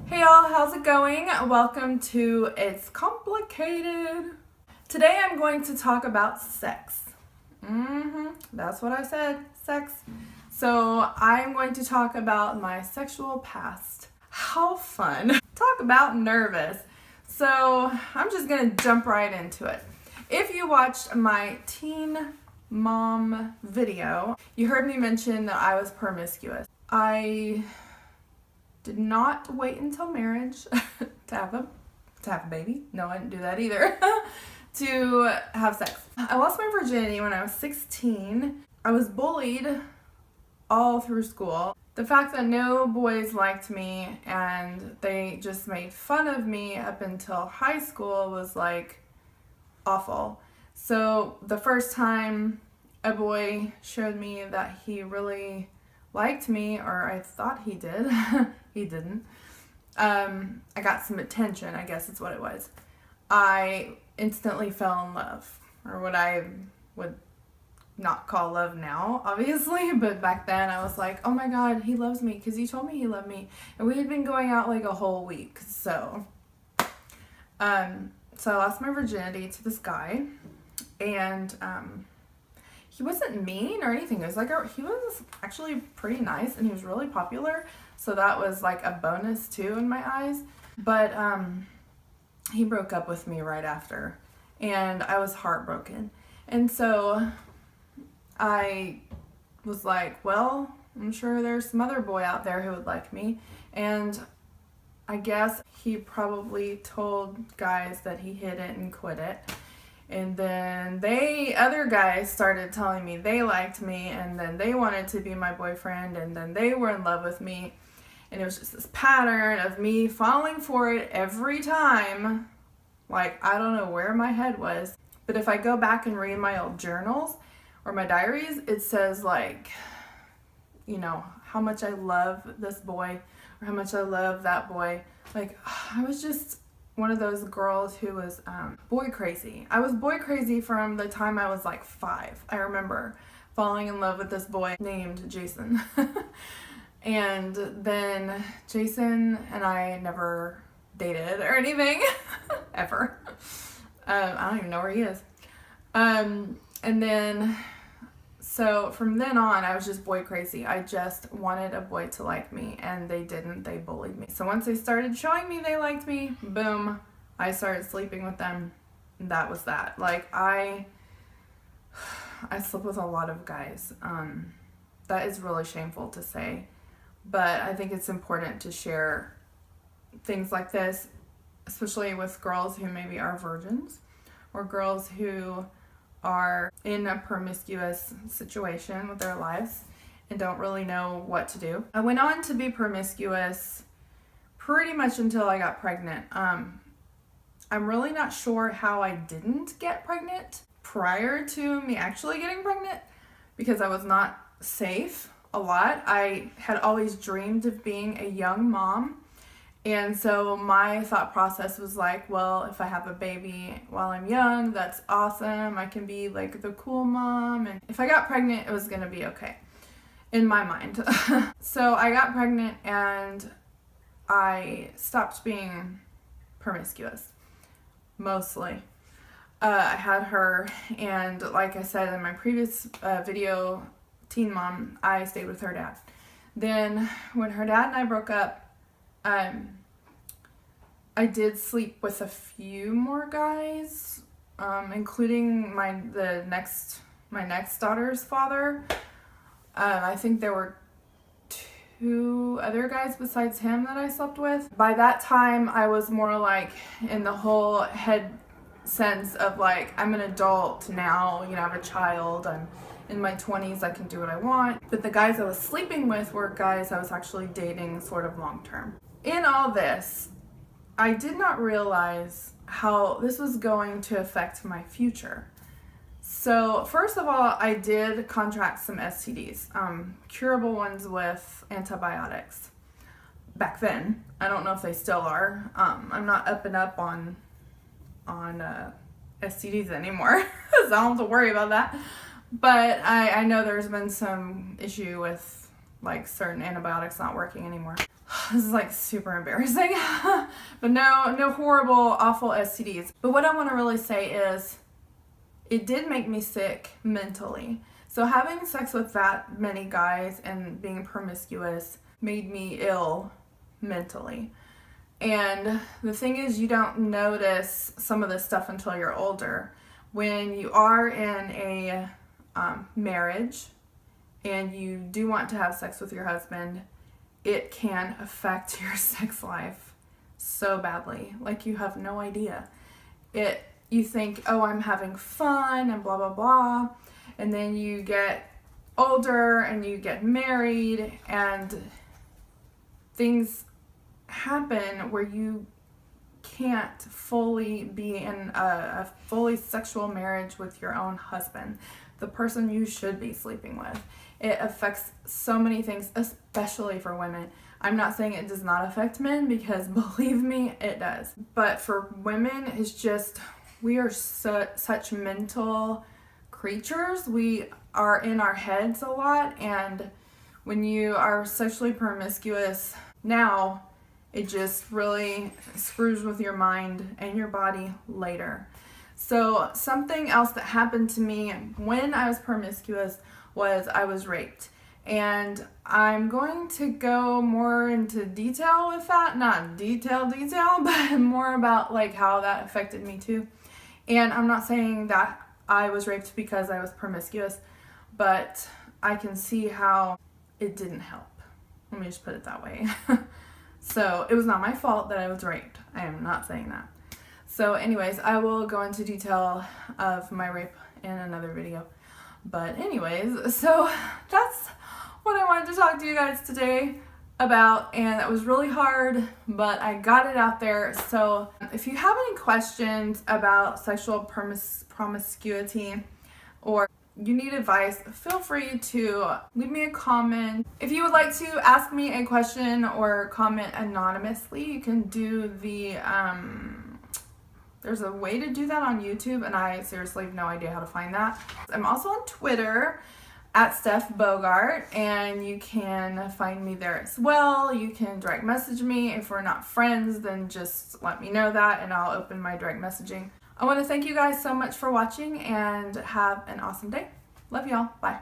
Hey y'all, how's it going? Welcome to It's Complicated. Today I'm going to talk about sex. That's what I said, sex. So I'm going to talk about my sexual past. How fun. Talk about nervous. So I'm just gonna jump right into it. If you watched my teen mom video, you heard me mention that I was promiscuous. I did not wait until marriage to have a baby. No, I didn't do that either. To have sex. I lost my virginity when I was 16. I was bullied all through school. The fact that no boys liked me and they just made fun of me up until high school was like awful. So the first time a boy showed me that he really liked me, or I thought he did, he didn't. I got some attention, I guess is what it was. I instantly fell in love, or what I would not call love now, obviously, but back then I was like, oh my god, he loves me, because he told me he loved me, and we had been going out like a whole week, so I lost my virginity to this guy, and he wasn't mean or anything. It was like he was actually pretty nice, and he was really popular. So that was like a bonus too in my eyes. But he broke up with me right after, and I was heartbroken. And so I was like, well, I'm sure there's some other boy out there who would like me. And I guess he probably told guys that he hid it and quit it. And then other guys started telling me they liked me, and then they wanted to be my boyfriend, and then they were in love with me. And it was just this pattern of me falling for it every time. Like, I don't know where my head was. But if I go back and read my old journals or my diaries, it says like, you know, how much I love this boy or how much I love that boy. Like, I was just one of those girls who was boy crazy. I was boy crazy from the time I was like 5. I remember falling in love with this boy named Jason. And then Jason and I never dated or anything, ever. I don't even know where he is. And then, so from then on, I was just boy crazy. I just wanted a boy to like me, and they didn't. They bullied me. So once they started showing me they liked me, boom, I started sleeping with them. That was that. Like, I slept with a lot of guys. That is really shameful to say, but I think it's important to share things like this, especially with girls who maybe are virgins, or girls who are in a promiscuous situation with their lives and don't really know what to do. I went on to be promiscuous pretty much until I got pregnant. I'm really not sure how I didn't get pregnant prior to me actually getting pregnant, because I was not safe a lot. I had always dreamed of being a young mom. And so my thought process was like, well, if I have a baby while I'm young, that's awesome. I can be like the cool mom. And if I got pregnant, it was going to be okay in my mind. So I got pregnant and I stopped being promiscuous, mostly. I had her, and like I said in my previous video, teen mom, I stayed with her dad. Then when her dad and I broke up, I did sleep with a few more guys, including my next daughter's father. I think there were 2 other guys besides him that I slept with. By that time, I was more like in the whole head sense of like, I'm an adult now, you know, I have a child, I'm in my 20s, I can do what I want. But the guys I was sleeping with were guys I was actually dating sort of long term. In all this, I did not realize how this was going to affect my future. So first of all, I did contract some STDs, curable ones with antibiotics. Back then, I don't know if they still are. I'm not up and up on STDs anymore, so I don't have to worry about that. But I know there's been some issue with like certain antibiotics not working anymore. This is like super embarrassing, but no horrible, awful STDs. But what I want to really say is it did make me sick mentally. So having sex with that many guys and being promiscuous made me ill mentally. And the thing is, you don't notice some of this stuff until you're older. When you are in a marriage and you do want to have sex with your husband, it can affect your sex life so badly. Like, you have no idea. You think, oh, I'm having fun and blah, blah, blah. And then you get older and you get married and things happen where you can't fully be in a fully sexual marriage with your own husband, the person you should be sleeping with. It affects so many things, especially for women. I'm not saying it does not affect men, because believe me, it does. But for women, it's just, we are such mental creatures. We are in our heads a lot, and when you are sexually promiscuous now, it just really screws with your mind and your body later. So something else that happened to me when I was promiscuous was I was raped. And I'm going to go more into detail with that. Not detail, but more about like how that affected me too. And I'm not saying that I was raped because I was promiscuous, but I can see how it didn't help. Let me just put it that way. So it was not my fault that I was raped. I am not saying that. So anyways, I will go into detail of my rape in another video. But anyways, so that's what I wanted to talk to you guys today about, and that was really hard, but I got it out there. So if you have any questions about sexual promiscuity, or you need advice, feel free to leave me a comment. If you would like to ask me a question or comment anonymously, you can do the there's a way to do that on YouTube, and I seriously have no idea how to find that. I'm also on Twitter at Steph Bogart, and you can find me there as well. You can direct message me. If we're not friends, then just let me know that and I'll open my direct messaging. I want to thank you guys so much for watching, and have an awesome day. Love y'all. Bye.